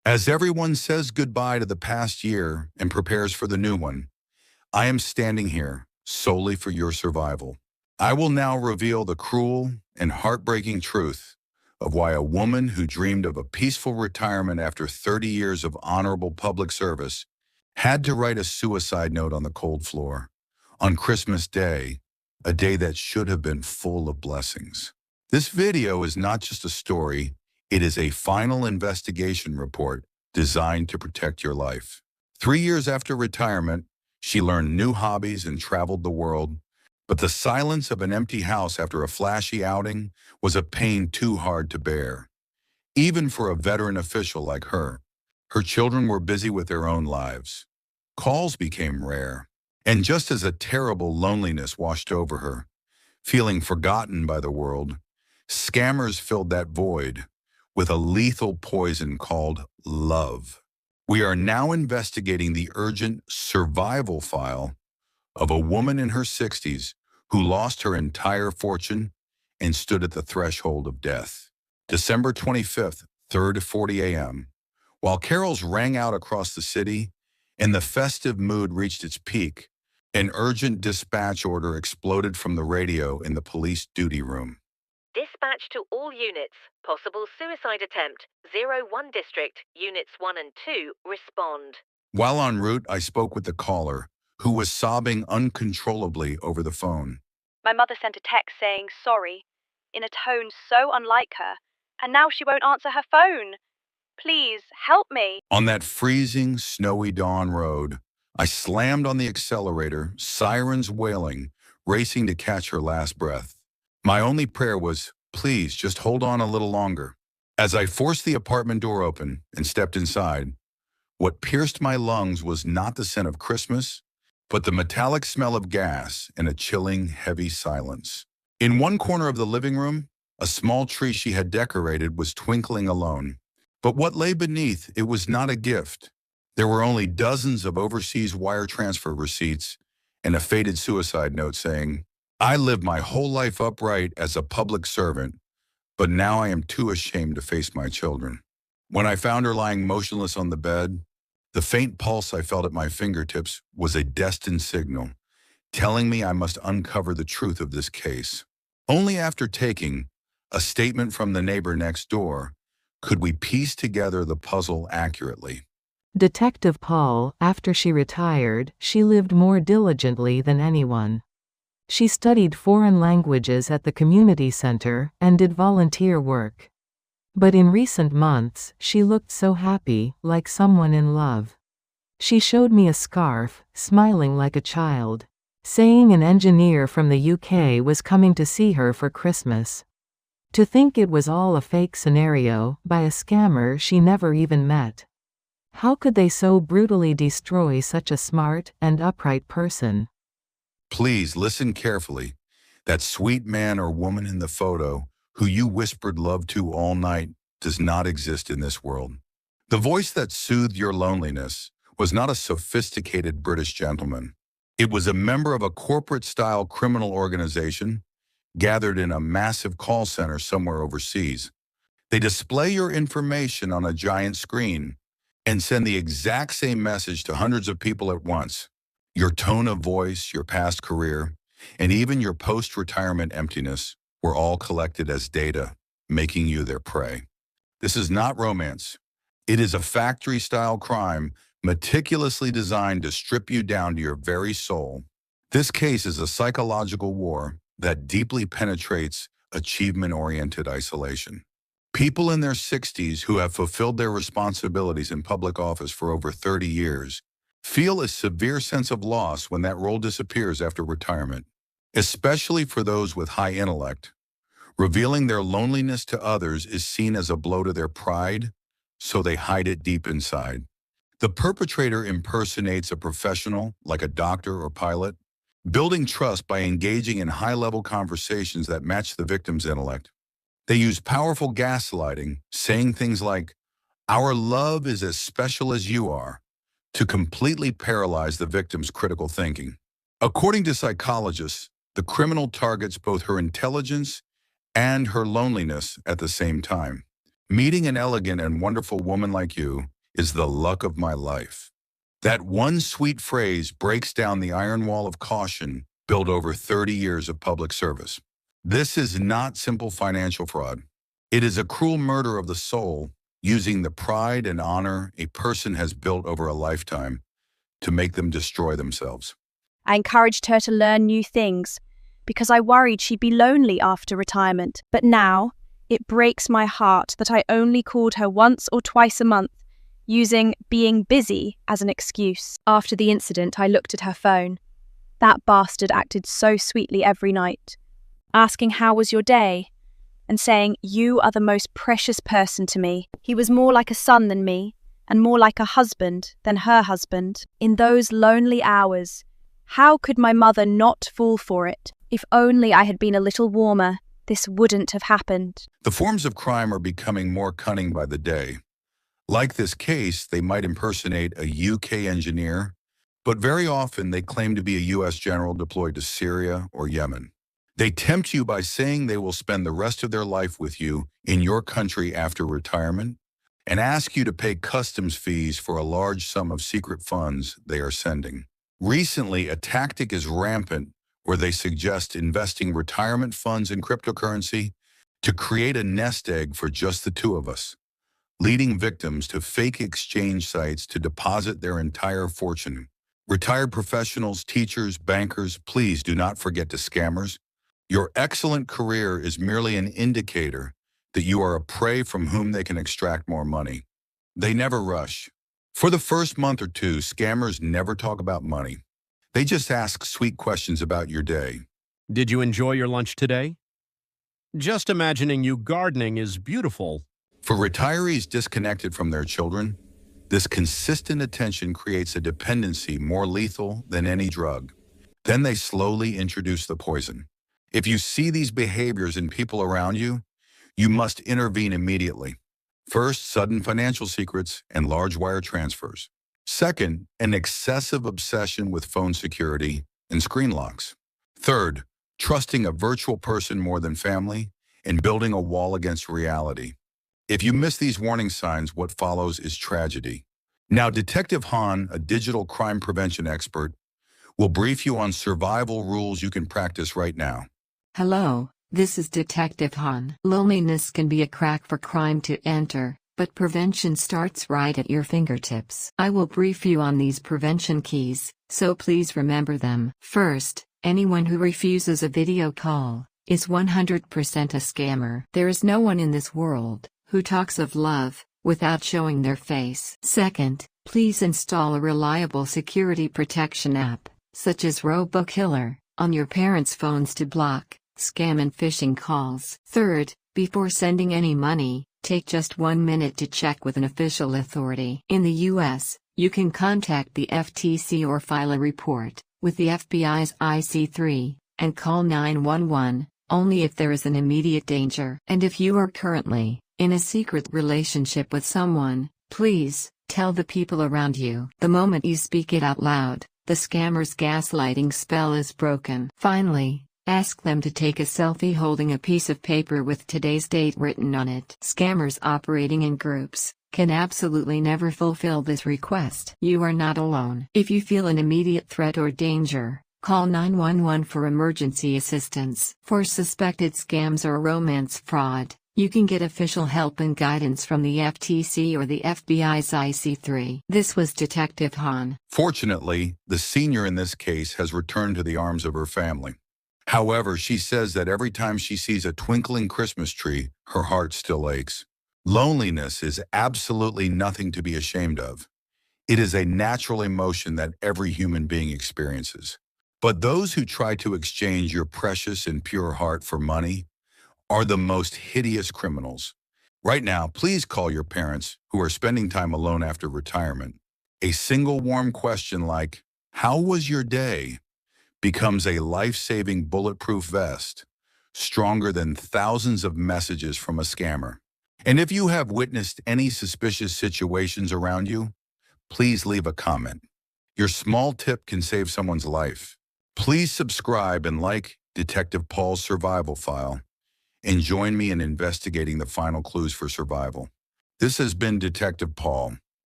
As everyone says goodbye to the past year and prepares for the new one, I am standing here solely for your survival. I will now reveal the cruel and heartbreaking truth of why a woman who dreamed of a peaceful retirement after 30 years of honorable public service had to write a suicide note on the cold floor on Christmas Day, a day that should have been full of blessings. This video is not just a story, it is a final investigation report designed to protect your life. 3 years after retirement, she learned new hobbies and traveled the world, but the silence of an empty house after a flashy outing was a pain too hard to bear. Even for a veteran official like her children were busy with their own lives. Calls became rare, and just as a terrible loneliness washed over her, feeling forgotten by the world, scammers filled that void with a lethal poison called love. We are now investigating the urgent survival file of a woman in her 60s who lost her entire fortune and stood at the threshold of death. December 25th, 3:40 a.m. While carols rang out across the city and the festive mood reached its peak, an urgent dispatch order exploded from the radio in the police duty room. Dispatch to all units. Possible suicide attempt. 01 District. Units 1 and 2. Respond. While en route, I spoke with the caller, who was sobbing uncontrollably over the phone. My mother sent a text saying sorry, in a tone so unlike her, and now she won't answer her phone. Please, help me. On that freezing, snowy dawn road, I slammed on the accelerator, sirens wailing, racing to catch her last breath. My only prayer was, please, just hold on a little longer. As I forced the apartment door open and stepped inside, what pierced my lungs was not the scent of Christmas, but the metallic smell of gas and a chilling, heavy silence. In one corner of the living room, a small tree she had decorated was twinkling alone. But what lay beneath it was not a gift. There were only dozens of overseas wire transfer receipts and a faded suicide note saying, I lived my whole life upright as a public servant, but now I am too ashamed to face my children. When I found her lying motionless on the bed, the faint pulse I felt at my fingertips was a destined signal, telling me I must uncover the truth of this case. Only after taking a statement from the neighbor next door could we piece together the puzzle accurately. Detective Paul, after she retired, she lived more diligently than anyone. She studied foreign languages at the community center and did volunteer work. But in recent months, she looked so happy, like someone in love. She showed me a scarf, smiling like a child, saying an engineer from the UK was coming to see her for Christmas. To think it was all a fake scenario, by a scammer she never even met. How could they so brutally destroy such a smart and upright person? Please listen carefully. That sweet man or woman in the photo who you whispered love to all night does not exist in this world. The voice that soothed your loneliness was not a sophisticated British gentleman. It was a member of a corporate-style criminal organization gathered in a massive call center somewhere overseas. They display your information on a giant screen and send the exact same message to hundreds of people at once. Your tone of voice, your past career, and even your post-retirement emptiness were all collected as data, making you their prey. This is not romance. It is a factory-style crime meticulously designed to strip you down to your very soul. This case is a psychological war that deeply penetrates achievement-oriented isolation. People in their 60s who have fulfilled their responsibilities in public office for over 30 years feel a severe sense of loss when that role disappears after retirement, especially for those with high intellect. Revealing their loneliness to others is seen as a blow to their pride, so they hide it deep inside. The perpetrator impersonates a professional, like a doctor or pilot, building trust by engaging in high-level conversations that match the victim's intellect. They use powerful gaslighting, saying things like, "Our love is as special as you are," to completely paralyze the victim's critical thinking. According to psychologists, the criminal targets both her intelligence and her loneliness at the same time. Meeting an elegant and wonderful woman like you is the luck of my life. That one sweet phrase breaks down the iron wall of caution built over 30 years of public service. This is not simple financial fraud. It is a cruel murder of the soul, using the pride and honor a person has built over a lifetime to make them destroy themselves. I encouraged her to learn new things because I worried she'd be lonely after retirement. But now, it breaks my heart that I only called her once or twice a month, using being busy as an excuse. After the incident, I looked at her phone. That bastard acted so sweetly every night, asking how was your day, and saying, you are the most precious person to me. He was more like a son than me, and more like a husband than her husband. In those lonely hours, how could my mother not fall for it? If only I had been a little warmer, this wouldn't have happened. The forms of crime are becoming more cunning by the day. Like this case, they might impersonate a UK engineer, but very often they claim to be a US general deployed to Syria or Yemen. They tempt you by saying they will spend the rest of their life with you in your country after retirement and ask you to pay customs fees for a large sum of secret funds they are sending. Recently, a tactic is rampant where they suggest investing retirement funds in cryptocurrency to create a nest egg for just the two of us, leading victims to fake exchange sites to deposit their entire fortune. Retired professionals, teachers, bankers, please do not forget to scammers. Your excellent career is merely an indicator that you are a prey from whom they can extract more money. They never rush. For the first month or two, scammers never talk about money. They just ask sweet questions about your day. Did you enjoy your lunch today? Just imagining you gardening is beautiful. For retirees disconnected from their children, this consistent attention creates a dependency more lethal than any drug. Then they slowly introduce the poison. If you see these behaviors in people around you, you must intervene immediately. First, sudden financial secrets and large wire transfers. Second, an excessive obsession with phone security and screen locks. Third, trusting a virtual person more than family and building a wall against reality. If you miss these warning signs, what follows is tragedy. Now, Detective Han, a digital crime prevention expert, will brief you on survival rules you can practice right now. Hello, this is Detective Han. Loneliness can be a crack for crime to enter, but prevention starts right at your fingertips. I will brief you on these prevention keys, so please remember them. First, anyone who refuses a video call is 100% a scammer. There is no one in this world who talks of love without showing their face. Second, please install a reliable security protection app, such as RoboKiller, on your parents' phones to block scam and phishing calls. Third, before sending any money, take just 1 minute to check with an official authority. In the US, you can contact the FTC or file a report with the FBI's IC3 and call 911 only if there is an immediate danger. And if you are currently in a secret relationship with someone, please tell the people around you. The moment you speak it out loud, the scammer's gaslighting spell is broken. Finally, ask them to take a selfie holding a piece of paper with today's date written on it. Scammers operating in groups can absolutely never fulfill this request. You are not alone. If you feel an immediate threat or danger, call 911 for emergency assistance. For suspected scams or romance fraud, you can get official help and guidance from the FTC or the FBI's IC3. This was Detective Han. Fortunately, the senior in this case has returned to the arms of her family. However, she says that every time she sees a twinkling Christmas tree, her heart still aches. Loneliness is absolutely nothing to be ashamed of. It is a natural emotion that every human being experiences. But those who try to exchange your precious and pure heart for money are the most hideous criminals. Right now, please call your parents who are spending time alone after retirement. A single warm question like, "How was your day?" becomes a life-saving bulletproof vest, stronger than thousands of messages from a scammer. And if you have witnessed any suspicious situations around you, please leave a comment. Your small tip can save someone's life. Please subscribe and like Detective Paul's survival file and join me in investigating the final clues for survival. This has been Detective Paul.